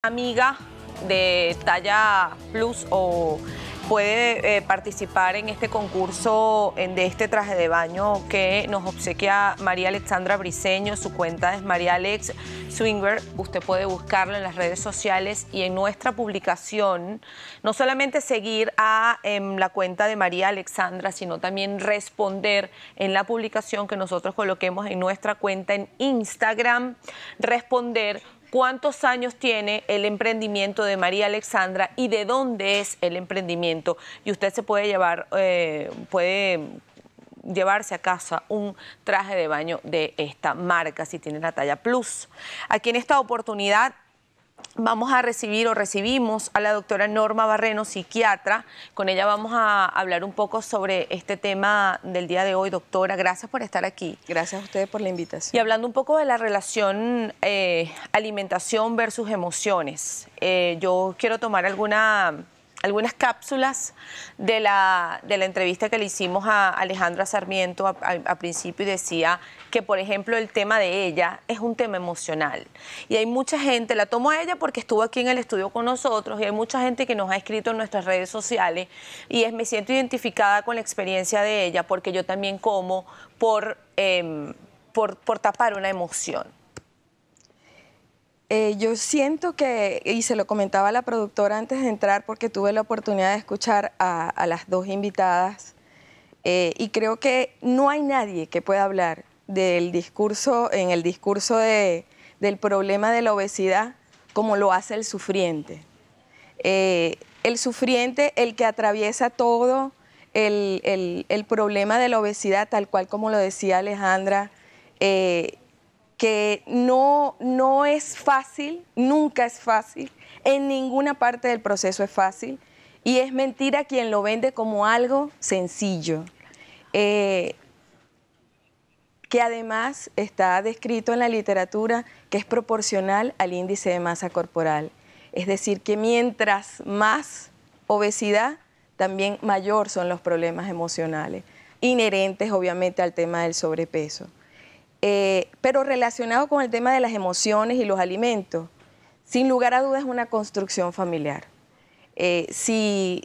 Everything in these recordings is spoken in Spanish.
Amiga de talla plus o puede participar en este concurso de este traje de baño que nos obsequia María Alexandra Briceño. Su cuenta es María Alex Swinger. Usted puede buscarlo en las redes sociales y en nuestra publicación. No solamente seguir a la cuenta de María Alexandra, sino también responder en la publicación que nosotros coloquemos en nuestra cuenta en Instagram. Responder cuántos años tiene el emprendimiento de María Alexandra y de dónde es el emprendimiento. Y usted se puede llevarse a casa un traje de baño de esta marca si tiene la talla plus. Aquí en esta oportunidad vamos a recibimos a la doctora Norma Barreno, psiquiatra. Con ella vamos a hablar un poco sobre este tema del día de hoy. Doctora, gracias por estar aquí. Gracias a ustedes por la invitación. Y hablando un poco de la relación alimentación versus emociones, yo quiero tomar algunas cápsulas de la entrevista que le hicimos a Alejandra Sarmiento a principio, y decía que, por ejemplo, el tema de ella es un tema emocional. Y hay mucha gente, la tomo a ella porque estuvo aquí en el estudio con nosotros, y hay mucha gente que nos ha escrito en nuestras redes sociales, y me siento identificada con la experiencia de ella porque yo también como por tapar una emoción. Yo siento que, y se lo comentaba a la productora antes de entrar porque tuve la oportunidad de escuchar a las dos invitadas, y creo que no hay nadie que pueda hablar del discurso, del problema de la obesidad como lo hace el sufriente. El sufriente, el que atraviesa todo el problema de la obesidad, tal cual como lo decía Alejandra, que no es fácil, nunca es fácil, en ninguna parte del proceso es fácil, y es mentira quien lo vende como algo sencillo, que además está descrito en la literatura que es proporcional al índice de masa corporal. Es decir, que mientras más obesidad, también mayor son los problemas emocionales, inherentes obviamente al tema del sobrepeso. Pero relacionado con el tema de las emociones y los alimentos, sin lugar a dudas es una construcción familiar. Y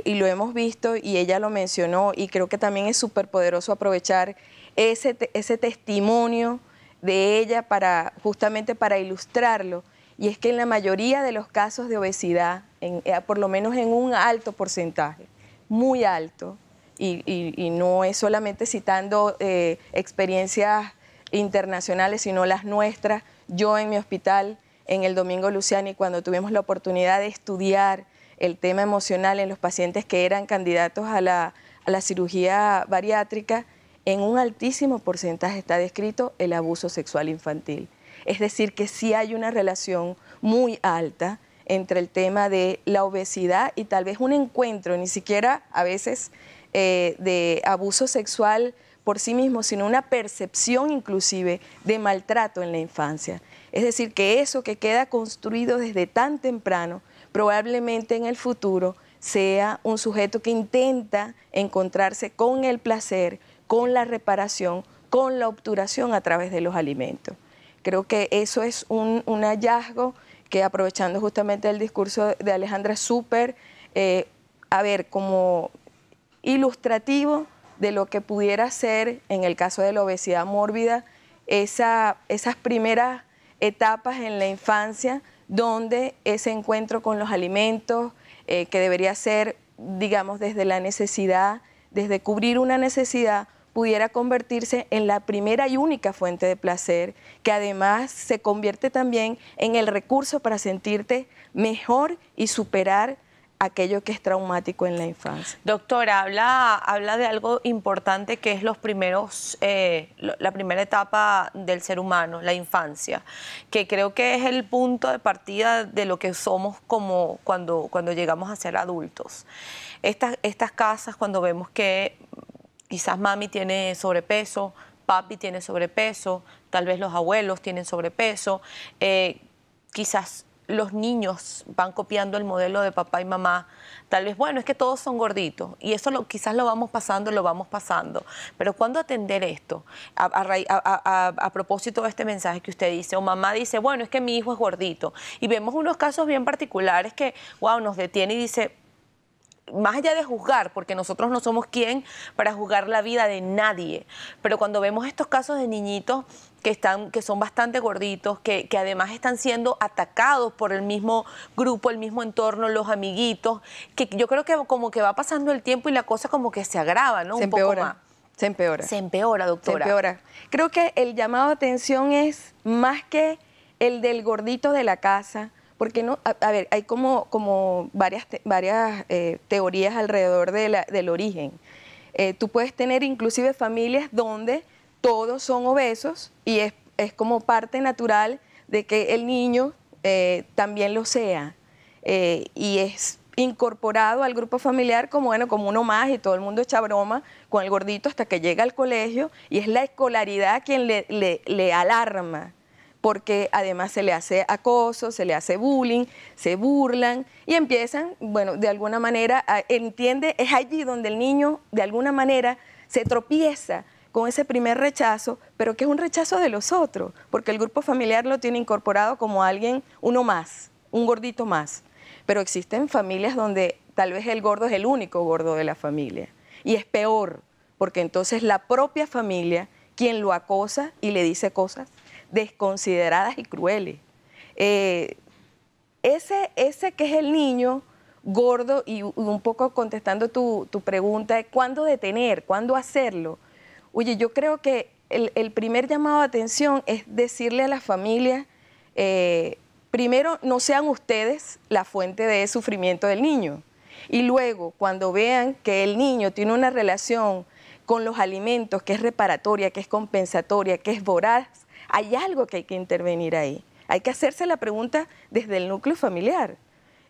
lo hemos visto y ella lo mencionó, y creo que también es súper poderoso aprovechar ese testimonio de ella justamente para ilustrarlo, y es que en la mayoría de los casos de obesidad, por lo menos en un alto porcentaje, muy alto, y no es solamente citando experiencias internacionales, sino las nuestras. Yo en mi hospital, en el Domingo Luciani, cuando tuvimos la oportunidad de estudiar el tema emocional en los pacientes que eran candidatos a la cirugía bariátrica, en un altísimo porcentaje está descrito el abuso sexual infantil. Es decir, que sí hay una relación muy alta entre el tema de la obesidad y tal vez un encuentro, ni siquiera a veces de abuso sexual por sí mismo, sino una percepción inclusive de maltrato en la infancia. Es decir, que eso que queda construido desde tan temprano, probablemente en el futuro sea un sujeto que intenta encontrarse con el placer, con la reparación, con la obturación a través de los alimentos. Creo que eso es un hallazgo que, aprovechando justamente el discurso de Alejandra, súper, como ilustrativo de lo que pudiera ser, en el caso de la obesidad mórbida, esas primeras etapas en la infancia, donde ese encuentro con los alimentos, que debería ser, digamos, desde la necesidad, desde cubrir una necesidad, pudiera convertirse en la primera y única fuente de placer, que además se convierte también en el recurso para sentirte mejor y superar aquello que es traumático en la infancia. Doctora, habla de algo importante, que es la primera etapa del ser humano, la infancia, que creo que es el punto de partida de lo que somos como cuando llegamos a ser adultos. Estas casas, cuando vemos que quizás mami tiene sobrepeso, papi tiene sobrepeso, tal vez los abuelos tienen sobrepeso, quizás los niños van copiando el modelo de papá y mamá. Tal vez, bueno, es que todos son gorditos y eso quizás lo vamos pasando. Pero ¿cuándo atender esto? A propósito de este mensaje que usted dice, o mamá dice, bueno, es que mi hijo es gordito. Y vemos unos casos bien particulares que, wow, nos detiene y dice, más allá de juzgar, porque nosotros no somos quien para juzgar la vida de nadie, pero cuando vemos estos casos de niñitos que son bastante gorditos, que además están siendo atacados por el mismo grupo, el mismo entorno, los amiguitos, que yo creo que como que va pasando el tiempo y la cosa como que se agrava, ¿no? Se empeora. Se empeora. Se empeora, doctora. Se empeora. Creo que el llamado de atención es más que el del gordito de la casa, porque no, a ver, hay como varias teorías alrededor del origen. Tú puedes tener inclusive familias donde todos son obesos y es como parte natural de que el niño también lo sea. Y es incorporado al grupo familiar como, bueno, como uno más, y todo el mundo echa broma con el gordito hasta que llega al colegio, y es la escolaridad quien le alarma, porque además se le hace acoso, se le hace bullying, se burlan y empiezan, bueno, de alguna manera, es allí donde el niño de alguna manera se tropieza con ese primer rechazo, pero que es un rechazo de los otros, porque el grupo familiar lo tiene incorporado como alguien, uno más, un gordito más. Pero existen familias donde tal vez el gordo es el único gordo de la familia. Y es peor, porque entonces la propia familia, quien lo acosa y le dice cosas desconsideradas y crueles. Ese que es el niño gordo, y un poco contestando tu pregunta, ¿cuándo detener? ¿Cuándo hacerlo? Oye, yo creo que el primer llamado de atención es decirle a las familias, primero, no sean ustedes la fuente de sufrimiento del niño. Y luego, cuando vean que el niño tiene una relación con los alimentos que es reparatoria, que es compensatoria, que es voraz, hay algo que hay que intervenir ahí. Hay que hacerse la pregunta desde el núcleo familiar.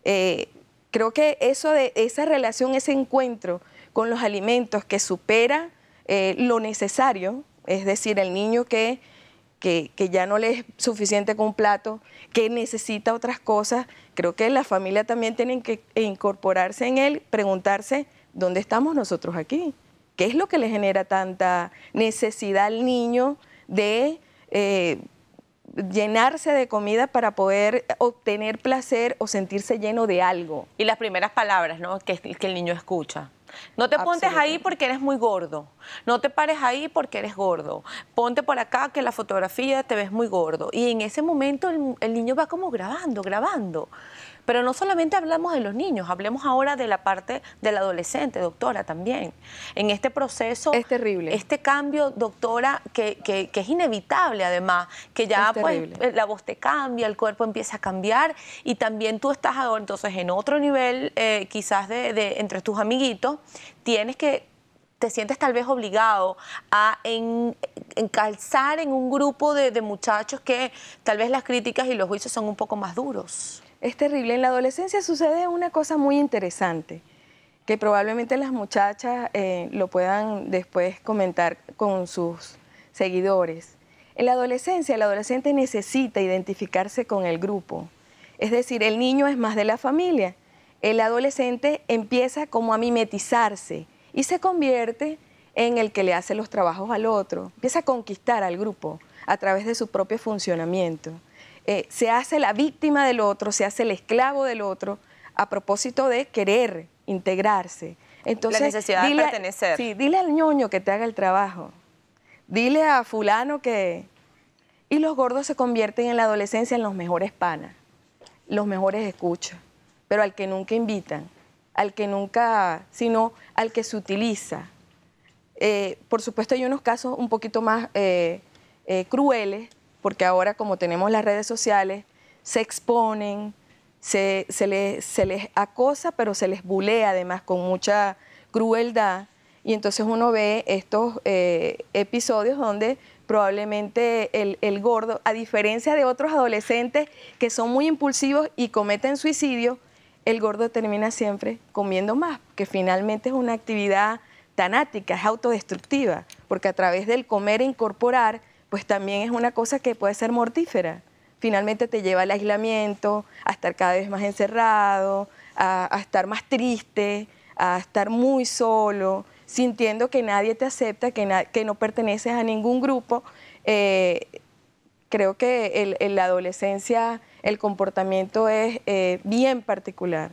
Creo que esa relación, ese encuentro con los alimentos que supera lo necesario, es decir, el niño que ya no le es suficiente con un plato, que necesita otras cosas, creo que la familia también tiene que incorporarse en él, preguntarse, ¿dónde estamos nosotros aquí? ¿Qué es lo que le genera tanta necesidad al niño de llenarse de comida para poder obtener placer o sentirse lleno de algo? Y las primeras palabras, ¿no?, que el niño escucha. No te pontes ahí porque eres muy gordo. No te pares ahí porque eres gordo. Ponte por acá que la fotografía te ves muy gordo. Y en ese momento el niño va como grabando. Pero no solamente hablamos de los niños, hablemos ahora de la parte del adolescente, doctora, también. En este proceso... Es terrible. Este cambio, doctora, que es inevitable además, que ya pues la voz te cambia, el cuerpo empieza a cambiar y también tú estás ahora entonces en otro nivel, quizás entre tus amiguitos, te sientes tal vez obligado a encalzar en un grupo de muchachos que tal vez las críticas y los juicios son un poco más duros. Es terrible. En la adolescencia sucede una cosa muy interesante, que probablemente las muchachas lo puedan después comentar con sus seguidores. En la adolescencia, el adolescente necesita identificarse con el grupo. Es decir, el niño es más de la familia. El adolescente empieza como a mimetizarse y se convierte en el que le hace los trabajos al otro. Empieza a conquistar al grupo a través de su propio funcionamiento. Se hace la víctima del otro, se hace el esclavo del otro, a propósito de querer integrarse. Entonces, la necesidad de pertenecer. Sí, dile al ñoño que te haga el trabajo. Dile a fulano que... Y los gordos se convierten en la adolescencia en los mejores panas, los mejores escuchas, pero al que nunca invitan, al que nunca, sino al que se utiliza. Por supuesto, hay unos casos un poquito más crueles, porque ahora, como tenemos las redes sociales, se exponen, se les acosa, pero se les bulea además con mucha crueldad. Y entonces uno ve estos episodios donde probablemente el gordo, a diferencia de otros adolescentes que son muy impulsivos y cometen suicidio, el gordo termina siempre comiendo más, que finalmente es una actividad tanática, es autodestructiva, porque a través del comer e incorporar, pues también es una cosa que puede ser mortífera. finalmente te lleva al aislamiento, a estar cada vez más encerrado, a estar más triste, a estar muy solo, sintiendo que nadie te acepta, que no perteneces a ningún grupo. Creo que en la adolescencia el comportamiento es bien particular.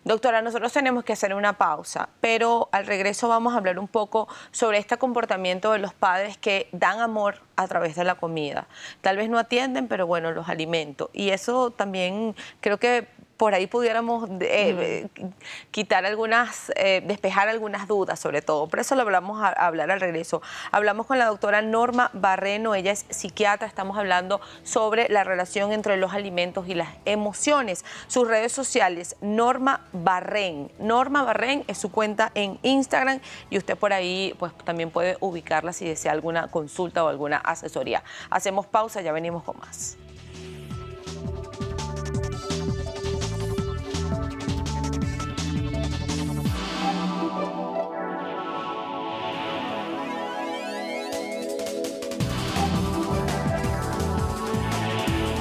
Doctora, nosotros tenemos que hacer una pausa, pero al regreso vamos a hablar un poco sobre este comportamiento de los padres que dan amor a través de la comida. Tal vez no atienden, pero bueno, los alimento. Y eso también creo que por ahí pudiéramos quitar algunas, despejar algunas dudas sobre todo. Por eso lo vamos a hablar al regreso. Hablamos con la doctora Norma Barreno, ella es psiquiatra, estamos hablando sobre la relación entre los alimentos y las emociones. Sus redes sociales, Norma Barren. Norma Barren es su cuenta en Instagram y usted por ahí pues también puede ubicarla si desea alguna consulta o alguna asesoría. Hacemos pausa, ya venimos con más.